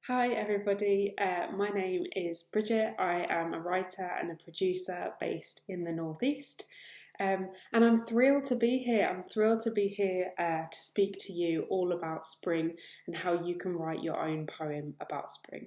Hi everybody, my name is Bridget. I am a writer and a producer based in the Northeast, and I'm thrilled to be here. I'm thrilled to be here to speak to you all about spring and how you can write your own poem about spring.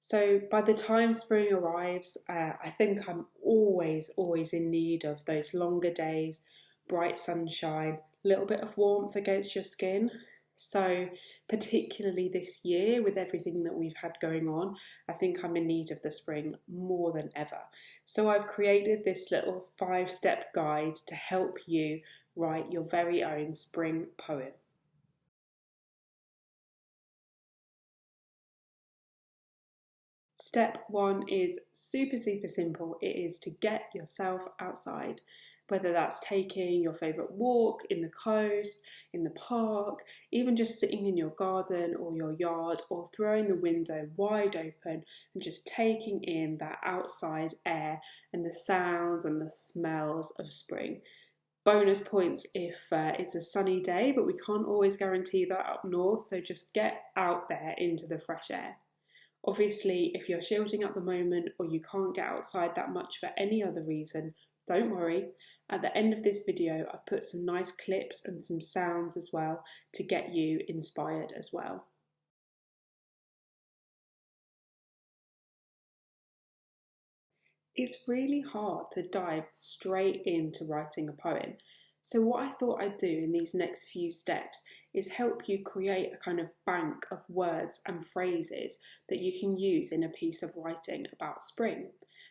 So by the time spring arrives, I think I'm always in need of those longer days, bright sunshine, a little bit of warmth against your skin. So particularly this year with everything that we've had going on, I think I'm in need of the spring more than ever. So I've created this little 5-step guide to help you write your very own spring poem. Step 1 is super simple. It is to get yourself outside, whether that's taking your favourite walk in the coast, in the park, even just sitting in your garden or your yard, or throwing the window wide open and just taking in that outside air and the sounds and the smells of spring. Bonus points if it's a sunny day, but we can't always guarantee that up north, so just get out there into the fresh air. Obviously, if you're shielding at the moment or you can't get outside that much for any other reason, don't worry. At the end of this video, I've put some nice clips and some sounds as well to get you inspired as well. It's really hard to dive straight into writing a poem. So what I thought I'd do in these next few steps is help you create a kind of bank of words and phrases that you can use in a piece of writing about spring.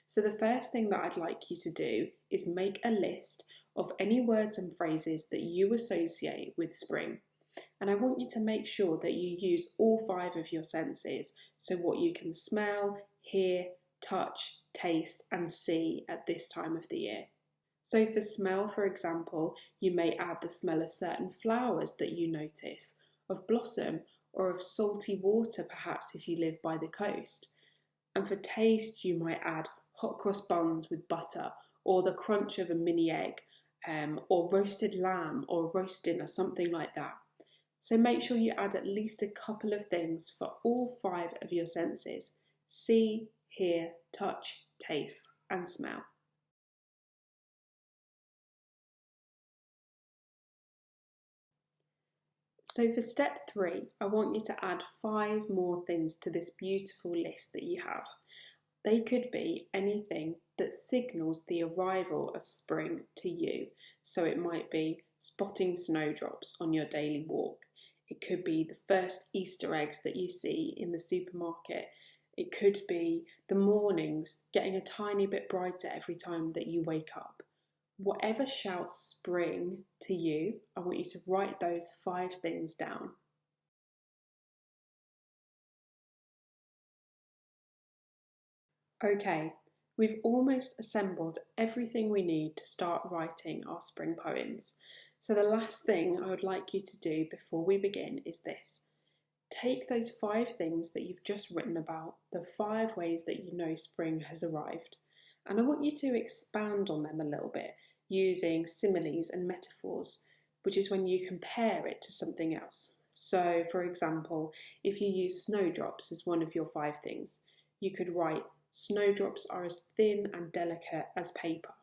So the first thing that I'd like you to do is make a list of any words and phrases that you associate with spring. And I want you to make sure that you use all 5 of your senses. So what you can smell, hear, touch, taste and see at this time of the year. So for smell, for example, you may add the smell of certain flowers that you notice, of blossom or of salty water perhaps if you live by the coast. And for taste, you might add hot cross buns with butter or the crunch of a mini egg or roasted lamb or roast dinner, something like that. So make sure you add at least a couple of things for all 5 of your senses: see, hear, touch, taste and smell. So for step 3, I want you to add 5 more things to this beautiful list that you have. They could be anything that signals the arrival of spring to you. So it might be spotting snowdrops on your daily walk. It could be the first Easter eggs that you see in the supermarket. It could be the mornings getting a tiny bit brighter every time that you wake up. Whatever shouts spring to you, I want you to write those 5 things down. Okay, we've almost assembled everything we need to start writing our spring poems. So the last thing I would like you to do before we begin is this. Take those 5 things that you've just written about, the 5 ways that you know spring has arrived, and I want you to expand on them a little bit using similes and metaphors, which is when you compare it to something else. So, for example, if you use snowdrops as one of your 5 things, you could write, snowdrops are as thin and delicate as paper.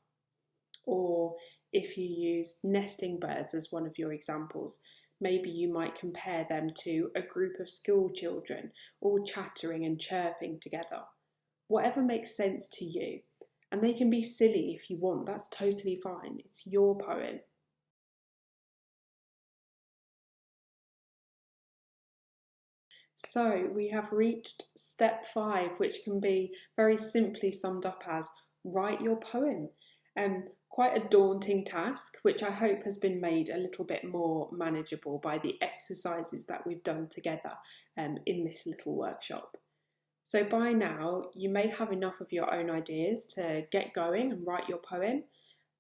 Or if you use nesting birds as one of your examples, maybe you might compare them to a group of school children all chattering and chirping together. Whatever makes sense to you. And they can be silly if you want, that's totally fine. It's your poem. So we have reached step 5, which can be very simply summed up as write your poem. Quite a daunting task, which I hope has been made a little bit more manageable by the exercises that we've done together in this little workshop. So by now, you may have enough of your own ideas to get going and write your poem,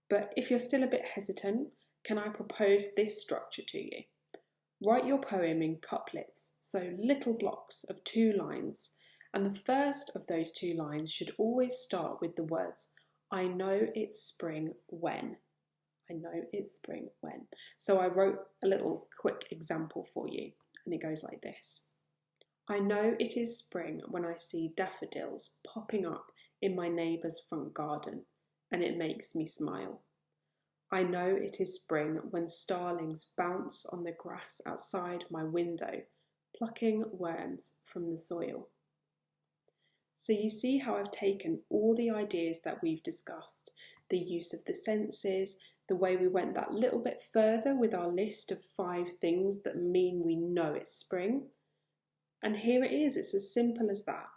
but if you're still a bit hesitant, can I propose this structure to you? Write your poem in couplets, so little blocks of 2 lines, and the first of those 2 lines should always start with the words, I know it's spring when. I know it's spring when. So I wrote a little quick example for you, and it goes like this. I know it is spring when I see daffodils popping up in my neighbour's front garden, and it makes me smile. I know it is spring when starlings bounce on the grass outside my window, plucking worms from the soil. So you see how I've taken all the ideas that we've discussed, the use of the senses, the way we went that little bit further with our list of 5 things that mean we know it's spring. And here it is, it's as simple as that.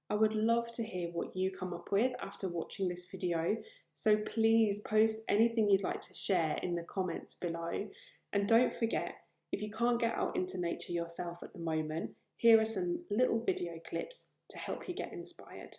I would love to hear what you come up with after watching this video, so please post anything you'd like to share in the comments below. And don't forget, if you can't get out into nature yourself at the moment, here are some little video clips to help you get inspired.